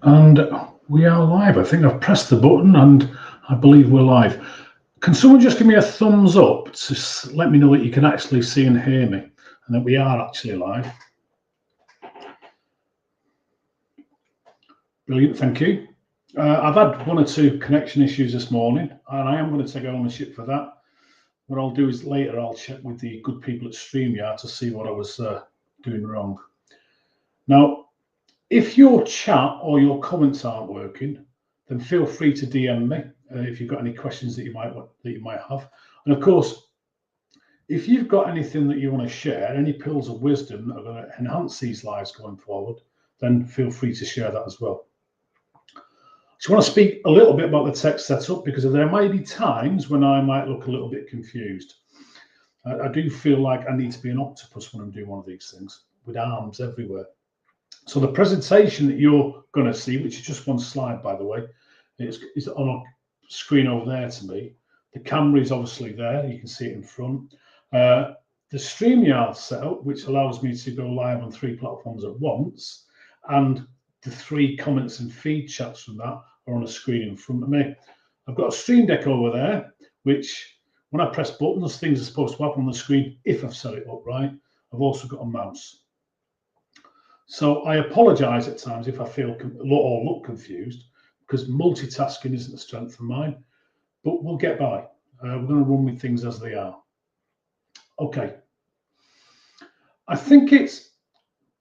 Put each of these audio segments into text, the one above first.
And we are live. I think I've pressed the button and I believe we're live. Can someone just give me a thumbs up to let me know that you can actually see and hear me and that we are actually live? Brilliant, thank you. I've had one or two connection issues this morning and I am going to take ownership for that. What I'll do is later I'll check with the good people at StreamYard to see what I was doing wrong. Now, if your chat or your comments aren't working, then feel free to DM me if you've got any questions that you might have. And of course, if you've got anything that you want to share, any pills of wisdom that are going to enhance these lives going forward, then feel free to share that as well. I just want to speak a little bit about the tech setup because there might be times when I might look a little bit confused. I do feel like I need to be an octopus when I'm doing one of these things with arms everywhere. So the presentation that you're going to see, which is just one slide, by the way, is on a screen over there to me. The camera is obviously there. You can see it in front. The StreamYard setup, which allows me to go live on 3 platforms at once, and the 3 comments and feed chats from that are on a screen in front of me. I've got a Stream Deck over there, which when I press buttons, things are supposed to happen on the screen if I've set it up right. I've also got a mouse. So I apologise at times if I feel or look confused because multitasking isn't a strength of mine, but we'll get by. We're going to run with things as they are. Okay. I think it's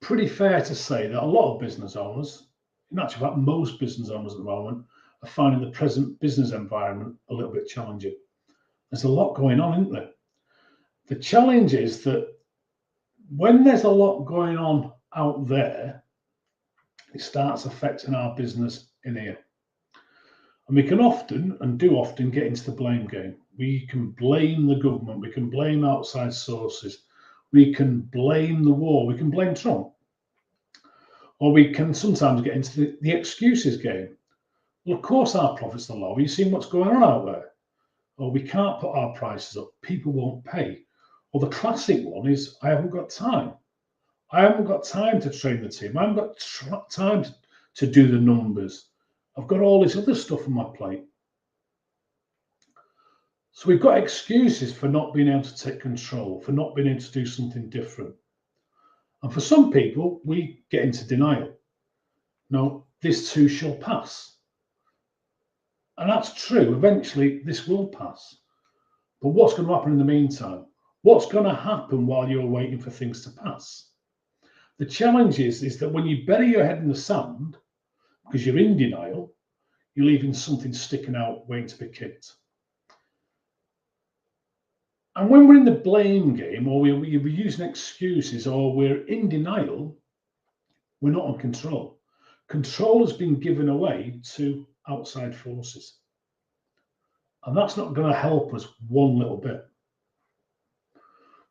pretty fair to say that a lot of business owners, in actual fact, most business owners at the moment, are finding the present business environment a little bit challenging. There's a lot going on, isn't there? The challenge is that when there's a lot going on out there, it starts affecting our business in here. And we can often, and do often, get into the blame game. We can blame the government, we can blame outside sources, we can blame the war, we can blame Trump. Or we can sometimes get into the excuses game. Well, of course our profits are low. You've seen what's going on out there. Or we can't put our prices up, people won't pay. Or the classic one is, I haven't got time. I haven't got time to train the team. I haven't got time to do the numbers. I've got all this other stuff on my plate. So we've got excuses for not being able to take control, for not being able to do something different. And for some people, we get into denial. No, this too shall pass. And that's true. Eventually, this will pass. But what's going to happen in the meantime? What's going to happen while you're waiting for things to pass? The challenge is that when you bury your head in the sand, because you're in denial, you're leaving something sticking out waiting to be kicked. And when we're in the blame game, or we're using excuses, or we're in denial, we're not on control. Control has been given away to outside forces. And that's not going to help us one little bit.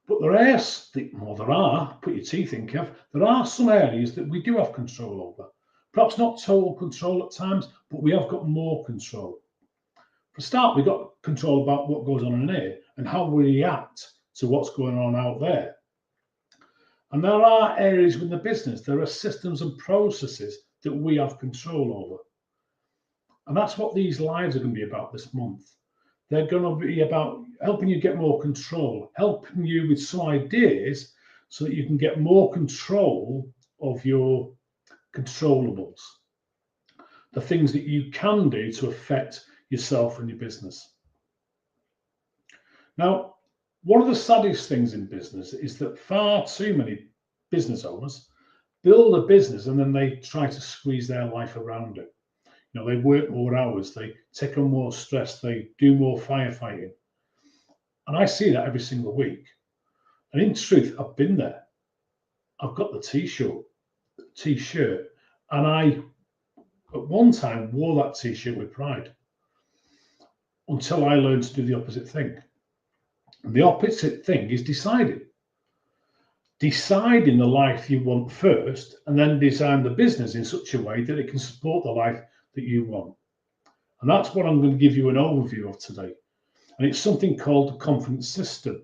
But there are, put your teeth in, Kev, there are some areas that we do have control over. Perhaps not total control at times, but we have got more control. For a start, we've got control about what goes on in here and how we react to what's going on out there. And there are areas within the business, there are systems and processes that we have control over. And that's what these lives are going to be about this month. They're going to be about helping you get more control, helping you with some ideas so that you can get more control of your controllables, the things that you can do to affect yourself and your business. Now, one of the saddest things in business is that far too many business owners build a business and then they try to squeeze their life around it. You know, they work more hours, they take on more stress, they do more firefighting. And I see that every single week. And in truth, I've been there. I've got the t-shirt, and I, at one time, wore that t-shirt with pride until I learned to do the opposite thing. And the opposite thing is deciding. Deciding the life you want first, and then design the business in such a way that it can support the life that you want. And that's what I'm going to give you an overview of today. And it's something called the confidence system.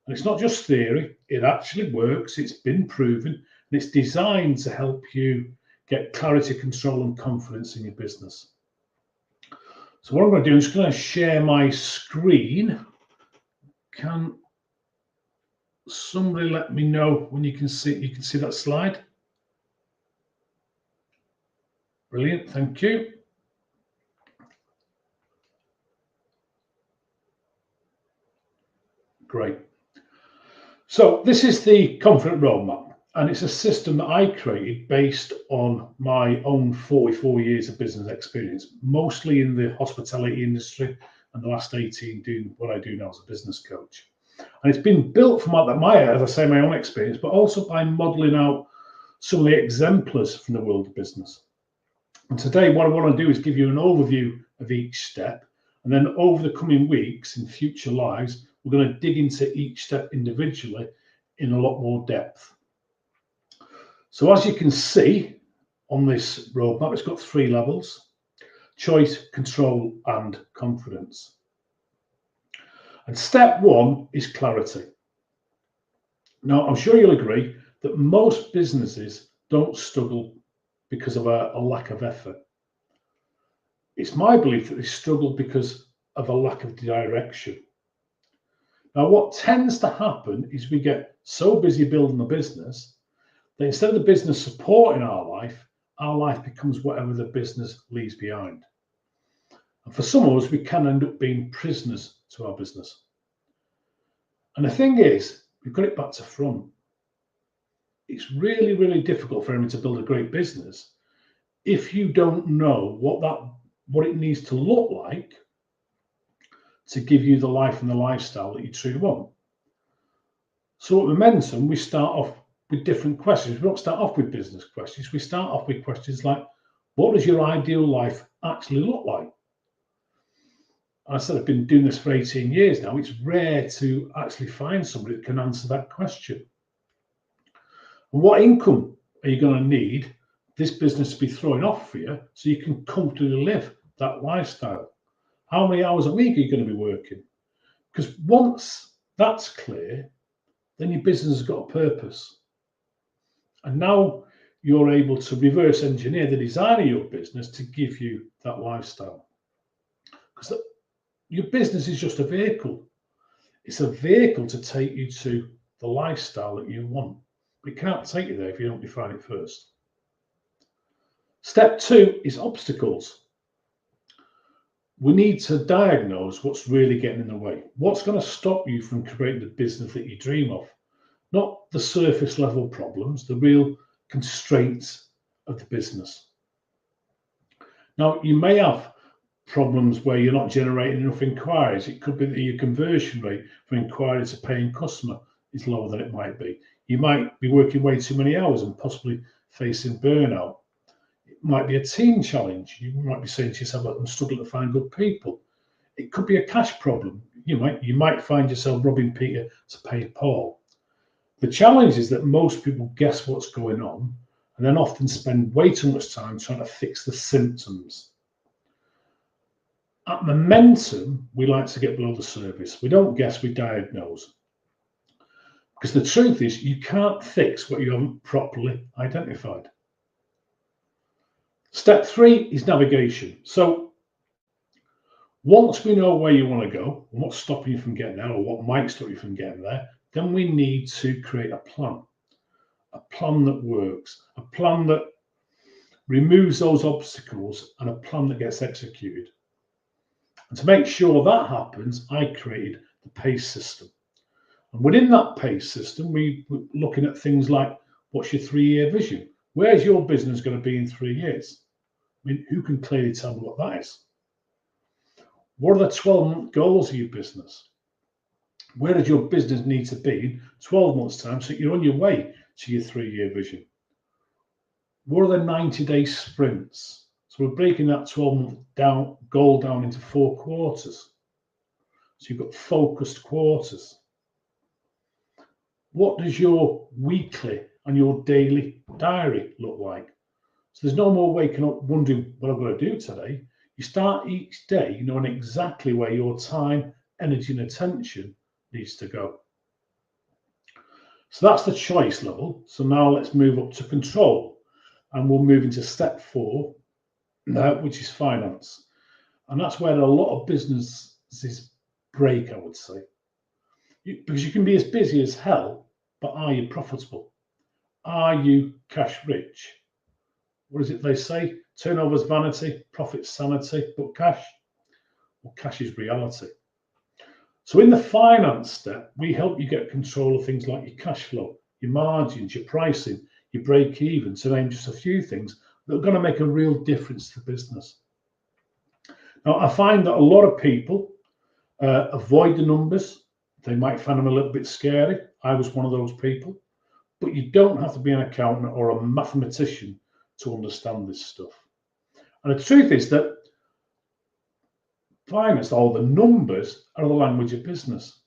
And it's not just theory, it actually works, it's been proven, and it's designed to help you get clarity, control, and confidence in your business. So what I'm going to do is going to share my screen. Can somebody let me know when you can see that slide? Brilliant, thank you. Great. So this is the Confident Roadmap, and it's a system that I created based on my own 44 years of business experience, mostly in the hospitality industry, and the last 18 doing what I do now as a business coach. And it's been built from as I say, my own experience, but also by modeling out some of the exemplars from the world of business. And today, what I want to do is give you an overview of each step. And then over the coming weeks in future lives, we're going to dig into each step individually in a lot more depth. So as you can see on this roadmap, it's got 3 levels: choice, control, and confidence. And step 1 is clarity. Now, I'm sure you'll agree that most businesses don't struggle because of a lack of effort. It's my belief that they struggle because of a lack of direction. Now, what tends to happen is we get so busy building the business that instead of the business supporting our life becomes whatever the business leaves behind. And for some of us, we can end up being prisoners to our business. And the thing is, we've got it back to front. It's really, really difficult for anyone to build a great business if you don't know what it needs to look like to give you the life and the lifestyle that you truly want. So at Momentum, we start off with different questions. We don't start off with business questions. We start off with questions like, what does your ideal life actually look like? I said I've been doing this for 18 years now. It's rare to actually find somebody that can answer that question. And what income are you going to need this business to be throwing off for you so you can comfortably live that lifestyle? How many hours a week are you going to be working? Because once that's clear, then your business has got a purpose. And now you're able to reverse engineer the design of your business to give you that lifestyle. Because your business is just a vehicle. It's a vehicle to take you to the lifestyle that you want. It can't take you there if you don't define it first. Step 2 is obstacles. We need to diagnose what's really getting in the way. What's going to stop you from creating the business that you dream of? Not the surface level problems, the real constraints of the business. Now, you may have problems where you're not generating enough inquiries. It could be that your conversion rate for inquiry to paying customer is lower than it might be. You might be working way too many hours and possibly facing burnout. It might be a team challenge. You might be saying to yourself, I'm struggling to find good people. It could be a cash problem. You might find yourself robbing Peter to pay Paul. The challenge is that most people guess what's going on and then often spend way too much time trying to fix the symptoms. At Momentum, we like to get below the surface. We don't guess, we diagnose. Because the truth is, you can't fix what you haven't properly identified. Step 3 is navigation. So once we know where you want to go and what's stopping you from getting there, or what might stop you from getting there, then we need to create a plan that works, a plan that removes those obstacles, and a plan that gets executed. And to make sure that happens, I created the PACE system. And within that PACE system, we're looking at things like, what's your 3-year vision? Where's your business going to be in 3 years? I mean, who can clearly tell me what that is? What are the 12-month goals of your business? Where does your business need to be in 12 months' time so you're on your way to your 3-year vision? What are the 90-day sprints? So we're breaking that 12-month goal down into 4 quarters. So you've got focused quarters. What does your weekly and your daily diary look like? So there's no more waking up wondering what I'm going to do today. You start each day knowing exactly where your time, energy, and attention needs to go. So that's the choice level. So now let's move up to control. and we'll move into step 4, which is finance. And that's where a lot of businesses break, I would say. Because you can be as busy as hell, but are you profitable? Are you cash rich? What is it they say? Turnover's vanity, profit's sanity, but cash? Well, cash is reality. So in the finance step, we help you get control of things like your cash flow, your margins, your pricing, your break even, to name just a few things that are going to make a real difference to business. Now, I find that a lot of people avoid the numbers. They might find them a little bit scary. I was one of those people. But you don't have to be an accountant or a mathematician to understand this stuff. And the truth is that finance, all the numbers, are the language of business.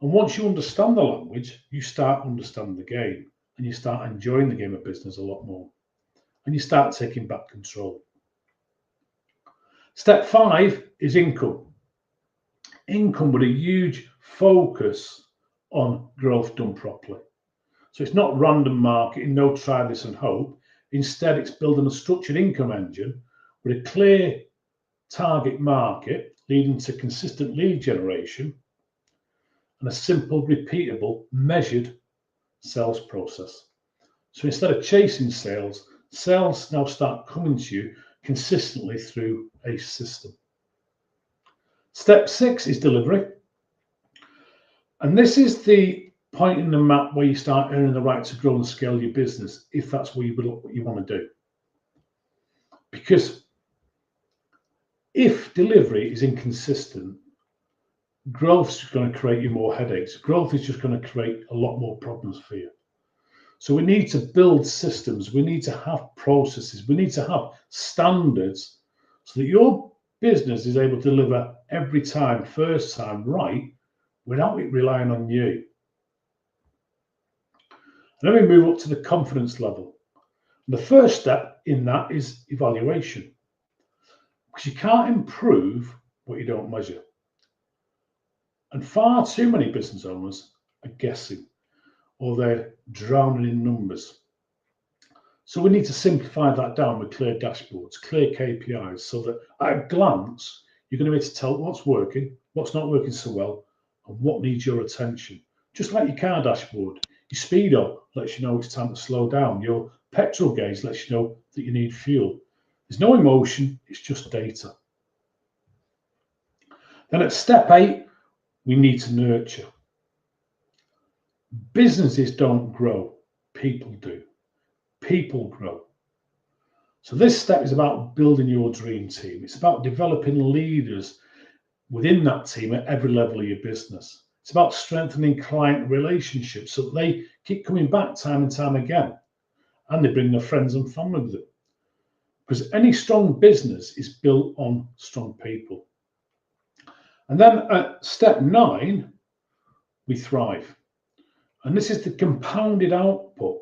And once you understand the language, you start understanding the game, and you start enjoying the game of business a lot more, and you start taking back control. Step 5 is income. Income with a huge focus on growth done properly. So it's not random marketing, no try this and hope. Instead, it's building a structured income engine with a clear target market leading to consistent lead generation and a simple, repeatable, measured sales process. So instead of chasing sales, sales now start coming to you consistently through a system. Step 6 is delivery. And this is the point in the map where you start earning the right to grow and scale your business, if that's what you want to do. Because if delivery is inconsistent, growth is going to create you more headaches. Growth is just going to create a lot more problems for you. So we need to build systems. We need to have processes. We need to have standards so that your business is able to deliver every time, first time right, without it relying on you. And then we move up to the confidence level. And the first step in that is evaluation. Because you can't improve what you don't measure. And far too many business owners are guessing, or they're drowning in numbers. So we need to simplify that down with clear dashboards, clear KPIs, so that at a glance, you're going to be able to tell what's working, what's not working so well, and what needs your attention. Just like your car dashboard, your speedo lets you know it's time to slow down. Your petrol gauge lets you know that you need fuel. There's no emotion, it's just data. Then at step 8, we need to nurture. Businesses don't grow, people do. People grow. So this step is about building your dream team. It's about developing leaders within that team at every level of your business. It's about strengthening client relationships so that they keep coming back time and time again, and they bring their friends and family with them. Because any strong business is built on strong people. And then at step 9, we thrive. And this is the compounded output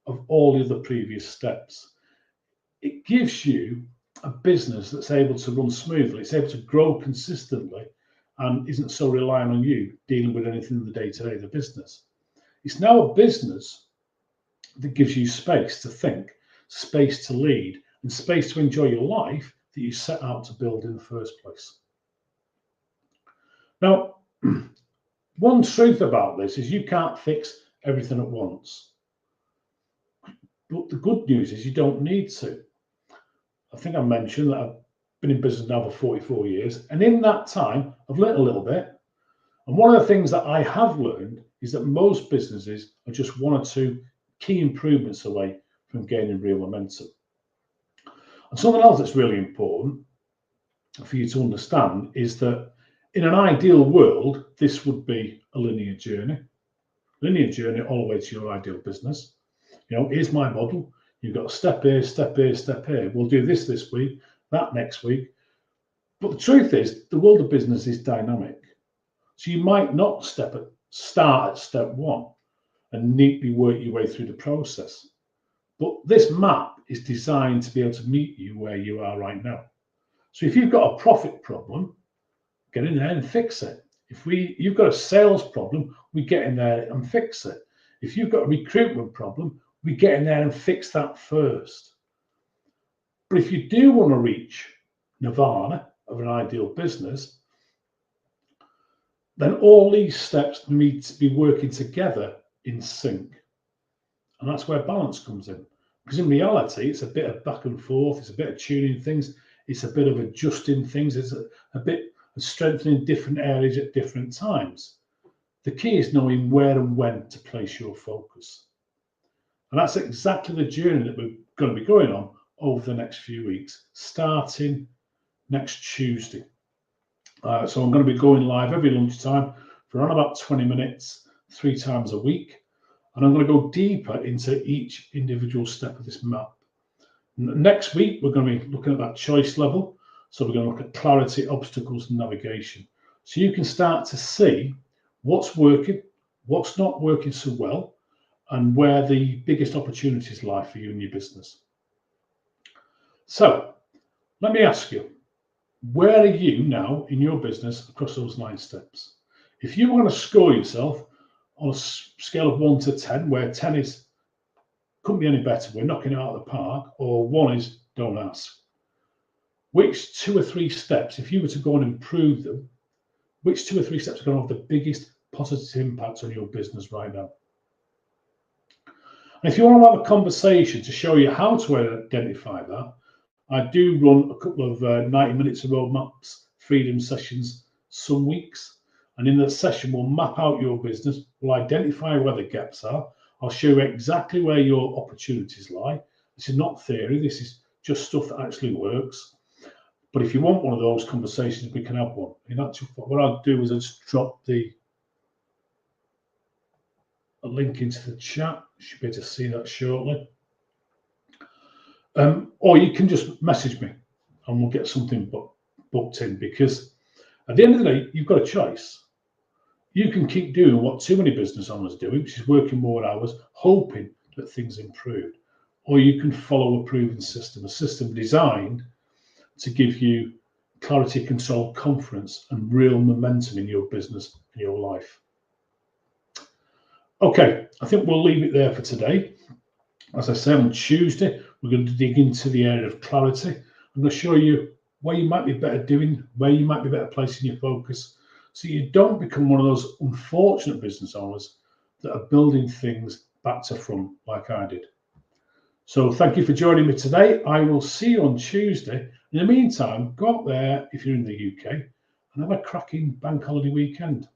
of all the other previous steps. It gives you a business that's able to run smoothly, it's able to grow consistently, and isn't so reliant on you dealing with anything in the day-to-day of the business. It's now a business that gives you space to think, space to lead, and space to enjoy your life that you set out to build in the first place. Now, one truth about this is you can't fix everything at once. But the good news is you don't need to. I think I mentioned that I've been in business now for 44 years, and in that time, I've learned a little bit. And one of the things that I have learned is that most businesses are just 1 or 2 key improvements away from gaining real momentum. And something else that's really important for you to understand is that in an ideal world, this would be a linear journey all the way to your ideal business. You know, here's my model. You've got step here, step here, step here. We'll do this week, that next week. But the truth is, the world of business is dynamic. So you might not start at step 1 and neatly work your way through the process. But this map is designed to be able to meet you where you are right now. So if you've got a profit problem, get in there and fix it. If you've got a sales problem, we get in there and fix it. If you've got a recruitment problem, we get in there and fix that first. But if you do want to reach nirvana of an ideal business, then all these steps need to be working together in sync. And that's where balance comes in. Because in reality, it's a bit of back and forth, it's a bit of tuning things, it's a bit of adjusting things, it's a bit of strengthening different areas at different times. The key is knowing where and when to place your focus. And that's exactly the journey that we're going to be going on over the next few weeks, starting next Tuesday. So I'm going to be going live every lunchtime for around about 20 minutes, 3 times a week. And I'm going to go deeper into each individual step of this map. Next week, we're going to be looking at that choice level. So we're going to look at clarity, obstacles, and navigation. So you can start to see what's working, what's not working so well, and where the biggest opportunities lie for you in your business. So let me ask you, where are you now in your business across those 9 steps? If you want to score yourself on a scale of 1 to 10, where 10 is couldn't be any better, we're knocking it out of the park, or 1 is don't ask. Which 2 or 3 steps, if you were to go and improve them, which 2 or 3 steps are going to have the biggest positive impact on your business right now? And if you want to have a conversation to show you how to identify that, I do run a couple of 90 minutes of roadmaps, freedom sessions some weeks. And in that session, we'll map out your business, we'll identify where the gaps are. I'll show you exactly where your opportunities lie. This is not theory, this is just stuff that actually works. But if you want one of those conversations, we can have one. In actual fact, what I'll do is I'll just drop a link into the chat. You should be able to see that shortly. Or you can just message me and we'll get something booked in, because at the end of the day, you've got a choice. You can keep doing what too many business owners do, which is working more hours, hoping that things improve. Or you can follow a proven system, a system designed to give you clarity, control, confidence, and real momentum in your business and your life. Okay, I think we'll leave it there for today. As I said, on Tuesday, we're going to dig into the area of clarity. I'm going to show you where you might be better doing, where you might be better placing your focus, so you don't become one of those unfortunate business owners that are building things back to front like I did. So thank you for joining me today. I will see you on Tuesday. In the meantime, go out there if you're in the UK and have a cracking bank holiday weekend.